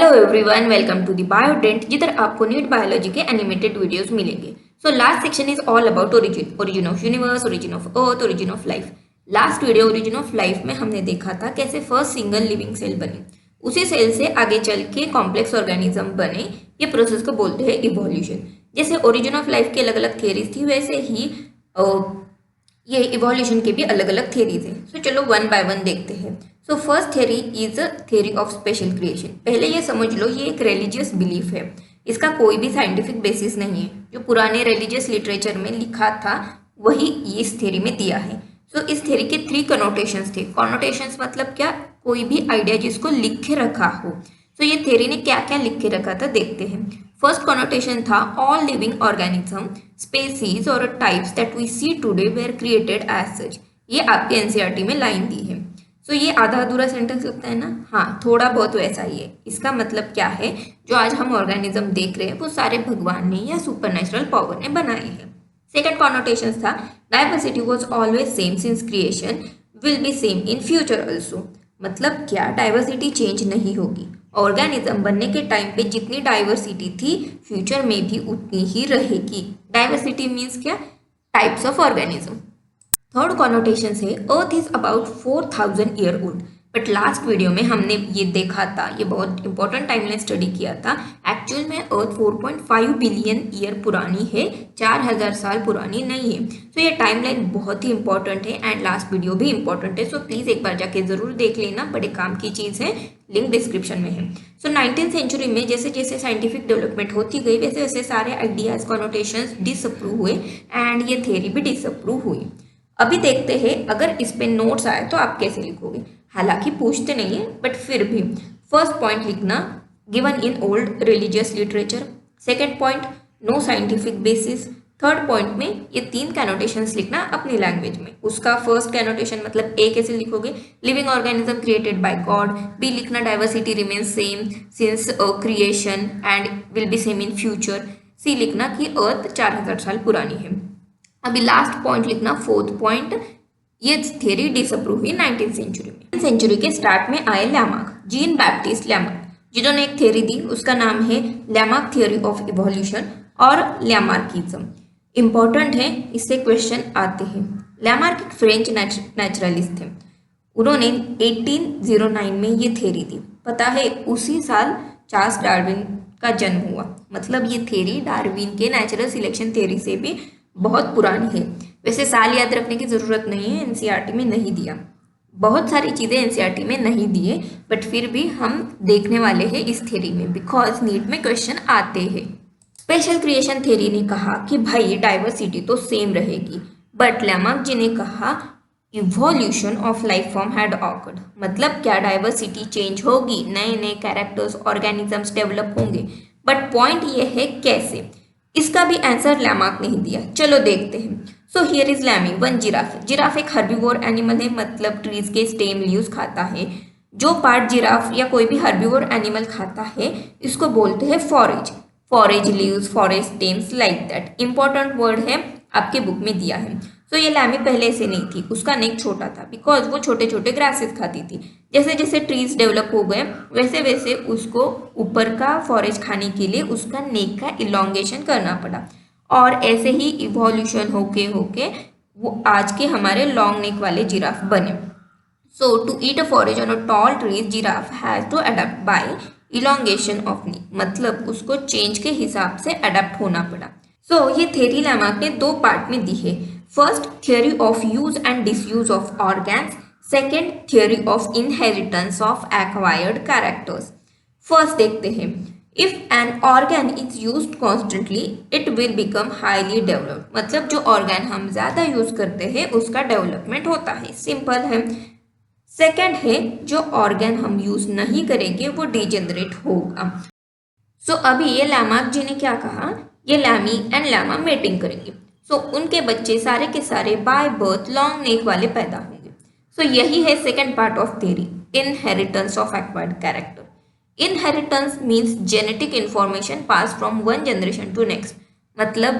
Hello everyone, welcome to the Biodent, जिधर आपको NEET biology के एनिमेटेड वीडियोस मिलेंगे। So last section is all about origin of universe, origin of earth, origin of life. Last video origin of life में हमने देखा था कैसे first single living cell बने, उसी सेल से आगे चल के कॉम्प्लेक्स ऑर्गेनिज्म बने। ये प्रोसेस को बोलते हैं इवोल्यूशन। जैसे ओरिजिन ऑफ लाइफ की अलग अलग थियरीज थी, वैसे ही ये इवोल्यूशन के भी अलग अलग थियरीज हैं। सो चलो वन बाय वन देखते हैं। So first theory is a theory of special creation. पहले ये समझ लो, ये एक रिलीजियस बिलीफ है, इसका कोई भी साइंटिफिक बेसिस नहीं है। जो पुराने रिलीजियस लिटरेचर में लिखा था वही इस थियरी में दिया है। सो इस थियरी के 3 कनोटेशंस थे। कनोटेशंस मतलब क्या? कोई भी आइडिया जिसको लिख के रखा हो। सो ये थियरी ने क्या क्या लिख के रखा था देखते हैं। फर्स्ट कनोटेशन था ऑल लिविंग ऑर्गेनिज्म, स्पेसीज और types that we see today were created as such. ये आपके एनसीईआरटी में लाइन दी है। सो ये आधा अधूरा सेंटेंस लगता है ना? हाँ, थोड़ा बहुत वैसा ही है। इसका मतलब क्या है? जो आज हम ऑर्गेनिज्म देख रहे हैं वो सारे भगवान ने या सुपरनेचुरल पावर ने बनाए हैं। सेकंड कॉनोटेशन था diversity was always same since creation, will be same in future also. मतलब क्या? डाइवर्सिटी चेंज नहीं होगी। ऑर्गेनिज्म बनने के टाइम पे जितनी डाइवर्सिटी थी फ्यूचर में भी उतनी ही रहेगी। डाइवर्सिटी मीन्स क्या? Types of organism. Third connotation है earth is about 4000 year old. But last video में हमने ये देखा था, ये बहुत इंपॉर्टेंट टाइमलाइन स्टडी किया था। एक्चुअल में अर्थ 4.5 बिलियन ईयर पुरानी है, 4000 साल पुरानी नहीं है। तो ये टाइमलाइन बहुत ही इंपॉर्टेंट है एंड लास्ट वीडियो भी इंपॉर्टेंट है। सो प्लीज़ एक बार जाके ज़रूर देख लेना, बड़े काम की चीज़ है, लिंक डिस्क्रिप्शन में है। सो 19th सेंचुरी में जैसे जैसे साइंटिफिक डेवलपमेंट होती गई वैसे वैसे सारे आइडियाज कॉनोटेशंस डिसअप्रूव हुए एंड ये थियरी भी डिसअप्रूव हुई। अभी देखते हैं अगर इस पे नोट्स आए तो आप कैसे लिखोगे। हालांकि पूछते नहीं है बट फिर भी फर्स्ट पॉइंट लिखना given in old religious literature. Second point no scientific basis. Third point में ये 3 कैनोटेशंस लिखना अपनी लैंग्वेज में। उसका फर्स्ट कैनोटेशन मतलब ए कैसे लिखोगे? Living organism created by God. B लिखना diversity remain same since creation and will be same in future. C लिखना कि अर्थ 4000 साल पुरानी है। अभी लास्ट पॉइंट लिखना फोर्थ पॉइंट, ये थियरी डिसअप्रूव हुई 19th सेंचुरी में। सेंचुरी के स्टार्ट में आए लैमार्क, जीन बैप्टिस्ट लैमार्क, जिन्होंने एक थियरी दी, उसका नाम है लैमार्क थियरी ऑफ इवोल्यूशन और लैमार्किज्म। इंपॉर्टेंट है, इससे क्वेश्चन आते हैं। लैमार्क एक फ्रेंच नेचुरलिस्ट थे। उन्होंने 1809 में ये थियरी दी। पता है उसी साल चार्ल्स डार्विन का जन्म हुआ। मतलब ये थियरी डार्विन के नेचुरल सिलेक्शन थियरी से भी बहुत पुरानी है। वैसे साल याद रखने की ज़रूरत नहीं है, एनसीईआरटी में नहीं दिया। बहुत सारी चीज़ें एनसीईआरटी में नहीं दिए बट फिर भी हम देखने वाले हैं इस थ्योरी में, बिकॉज नीट में क्वेश्चन आते हैं। स्पेशल क्रिएशन थ्योरी ने कहा कि भाई डाइवर्सिटी तो सेम रहेगी, बट लैमार्क जी ने कहा evolution of life form had awkward. मतलब क्या? डाइवर्सिटी चेंज होगी, नए नए कैरेक्टर्स ऑर्गेनिजम्स डेवलप होंगे, बट पॉइंट ये है कैसे। इसका भी आंसर लैमार्क नहीं दिया। चलो देखते हैं। So here is Lammy one giraffe. Giraffe एक हर्बीवोर एनिमल है, मतलब ट्रीज के स्टेम लीव्स खाता है। जो पार्ट जिराफ या कोई भी हर्बीवोर एनिमल खाता है इसको बोलते हैं forage. Forage leaves, forage stems, like that. Important word है, आपके बुक में दिया है। तो ये लैमी पहले से नहीं थी, उसका नेक छोटा था बिकॉज वो छोटे छोटे ग्रासेस खाती थी। जैसे जैसे ट्रीज डेवलप हो गए वैसे वैसे उसको ऊपर का फॉरेज खाने के लिए उसका नेक का इलोंगेशन करना पड़ा, और ऐसे ही इवोल्यूशन होके होके वो आज के हमारे लॉन्ग नेक वाले जिराफ बने। So to eat a forage on a tall tree giraffe has to adapt by elongation of neck. मतलब उसको चेंज के हिसाब से अडेप्ट होना पड़ा। सो ये थ्योरी लैमार्क ने 2 पार्ट में दी है। First, theory of use and disuse of organs. Second, theory of inheritance of acquired characters. First देखते हैं। If an organ is used constantly it will become highly developed. मतलब जो ऑर्गन हम ज्यादा use करते हैं उसका डेवलपमेंट होता है, सिंपल है। सेकेंड है, जो ऑर्गन हम यूज नहीं करेंगे वो डिजेनरेट होगा। सो अभी ये लैमार्क जी ने क्या कहा, ये लैमी एंड लैमा मेटिंग करेंगे। सो उनके बच्चे सारे के सारे बाय बर्थ लॉन्ग नेक वाले पैदा होंगे। सो यही है second part of theory, inheritance of acquired character. Inheritance means genetic information pass from one generation to next. मतलब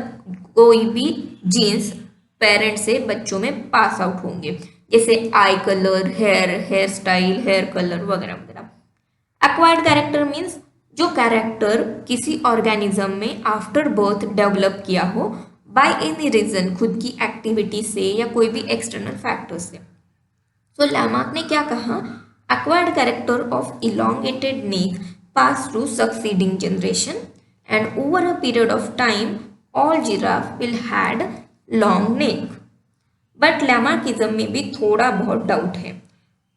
कोई भी जीन्स पेरेंट से बच्चों में पास आउट होंगे, जैसे eye colour, hair style, hair colour वगैरह वगैरह। एक्वायर्ड कैरेक्टर मीन्स जो कैरेक्टर किसी ऑर्गेनिज्म में आफ्टर बर्थ डेवलप किया हो बाय एनी रीजन, खुद की एक्टिविटी से या कोई भी एक्सटर्नल फैक्टर से। सो लैमार्क ने क्या कहा, acquired character of elongated neck pass through succeeding generation and over a period of time all giraffe will had long neck. But Lamarckism में भी थोड़ा बहुत डाउट है।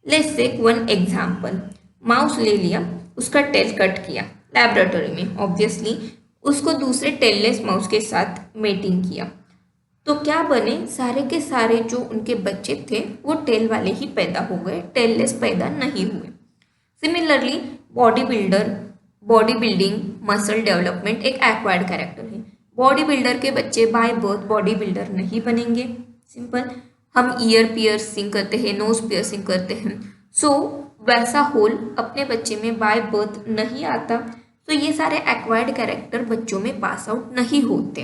Let's take one example. Mouse ले लिया, उसका टेल कट किया laboratory में, ऑब्वियसली उसको दूसरे टेललेस माउस के साथ मेटिंग किया, तो क्या बने, सारे के सारे जो उनके बच्चे थे वो टेल वाले ही पैदा हो गए, टेललेस पैदा नहीं हुए। Similarly body building muscle development एक एक्वायर्ड कैरेक्टर है। बॉडी बिल्डर के बच्चे बाय बर्थ बॉडी बिल्डर नहीं बनेंगे, सिंपल। हम ईयर पियर्सिंग करते हैं, नोज पियर्सिंग करते हैं, सो वैसा होल अपने बच्चे में बाय बर्थ नहीं आता, तो ये सारे एक्वायर्ड कैरेक्टर बच्चों में पास आउट नहीं होते।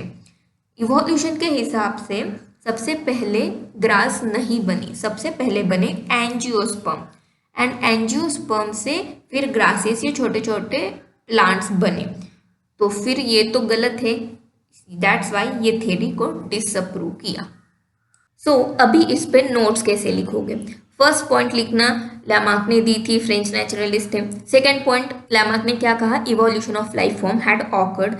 इवोल्यूशन के हिसाब से सबसे पहले ग्रास नहीं बनी, सबसे पहले बने एंजियोस्पर्म, एंड एंजियोस्पर्म से फिर ग्रासेस या छोटे छोटे प्लांट्स बने, तो फिर ये तो गलत है, दैट्स वाई ये थ्योरी को डिसअप्रूव किया। सो अभी इस पे नोट्स कैसे लिखोगे। फर्स्ट पॉइंट लिखना, लैमार्क ने दी थी, फ्रेंच नेचुरलिस्ट है। सेकेंड पॉइंट, लैमार्क ने क्या कहा, evolution of life form had occurred.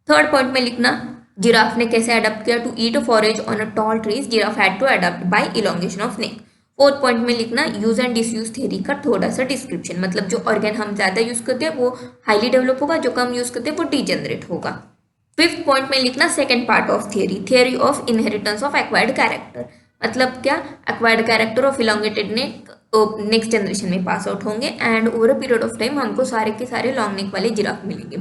Third point में लिखना, जिराफ ने कैसे अडप्ट किया, to eat a forage on a tall trees giraffe had to adapt by elongation of neck. Fourth point में लिखना, यूज एंड डिसयूज थ्योरी का थोड़ा सा डिस्क्रिप्शन, मतलब जो ऑर्गन हम ज्यादा यूज करते हैं वो हाईली डेवलप होगा, जो कम यूज करते हैं वो डीजेनरेट होगा। फिफ्थ पॉइंट में लिखना, second part of theory of inheritance of acquired character, मतलब क्या, acquired character of elongated neck next generation में पास आउट होंगे and over a period of time हमको सारे के सारे लॉन्ग नेक वाले जिराफ मिलेंगे।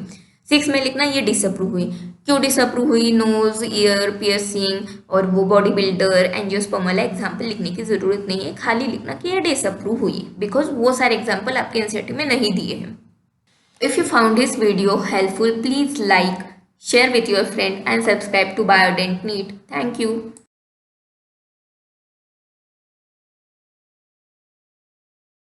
सिक्स में लिखना, ये डिसअप्रूव हुई, क्यों डिसअप्रूव हुई, नोज ईयर पियर्सिंग और वो बॉडी बिल्डर एंजियोस्पर्म वाला एग्जाम्पल लिखने की जरूरत नहीं है, खाली लिखना कि ये डिसअप्रूव हुई, बिकॉज वो सारे एग्जाम्पल आपके एनसीईआरटी में नहीं दिए हैं। If you found this video helpful, please like, share with your friend and subscribe to Biodent NEET. Thank you.